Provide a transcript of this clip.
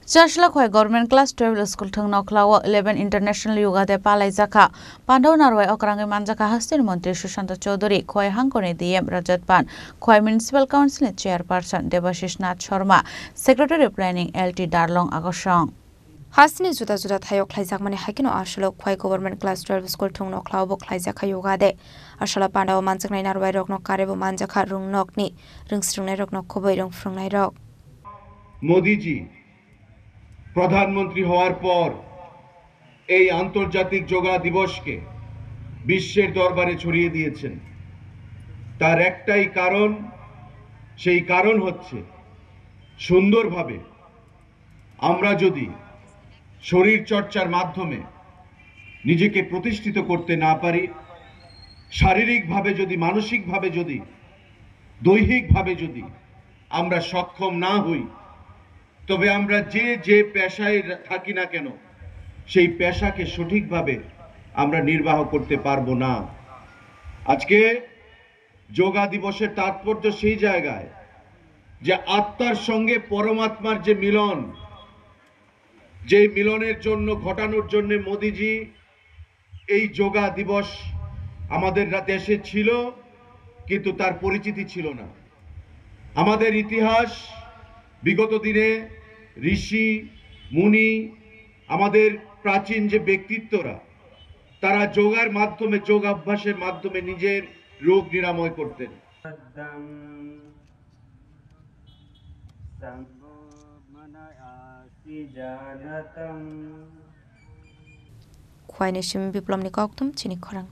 Chashla khoi government class 12 school thung noklawa 11 international yoga de palai jaka Pandaw narwai okrange manjaka hastin mantri Sushant Chaudhary khoi hangkone DM Rajat Pan khoi municipal council chairperson Debashish Nath Sharma secretary planning LT Darlong Agosong Hasni juda juda thayok khlaijak mani hakino ashalo khoi government class 12 school thung noklawa bo khlaijaka yoga de ashalo Pandaw manjaknai narwai rok no karebo manjaka rung nokni rungsrungnai rok no khoboi rung frungnai rok Modi ji প্রধানমন্ত্রী হওয়ার পর এই আন্তর্জাতিক যোগা দিবসকে বিশ্বের দরবারে ছড়িয়ে দিয়েছেন তার একটাই কারণ সেই কারণ হচ্ছে সুন্দরভাবে আমরা যদি শরীর চর্চার মাধ্যমে নিজেকে প্রতিষ্ঠিত করতে না পারি শারীরিকভাবে যদি মানসিকভাবে যদি দৈহিকভাবে যদি আমরা সক্ষম না হই তবে আমরা যে পেশায় থাকি না কেন সেই পেশাকে সঠিকভাবে আমরা নির্বাহ করতে পারবো না আজকে যোগা দিবসের তাৎপর্য সেই জায়গায় যে আত্মার সঙ্গে পরমাত্মার যে মিলন যে মিলনের জন্য ঘটানোর জন্য মোদিজি এই যোগা দিবস আমাদের দেশে ছিল কিন্তু তার পরিচিতি ছিল না আমাদের ইতিহাস বিগত দিনে ঋষি মুনি আমাদের প্রাচীন যে ব্যক্তিত্বরা তারা যোগার মাধ্যমে যোগাভ্যাসের মাধ্যমে নিজের রোগ নিরাময় করতেন khwaine shim biplom ni koktum chini khorang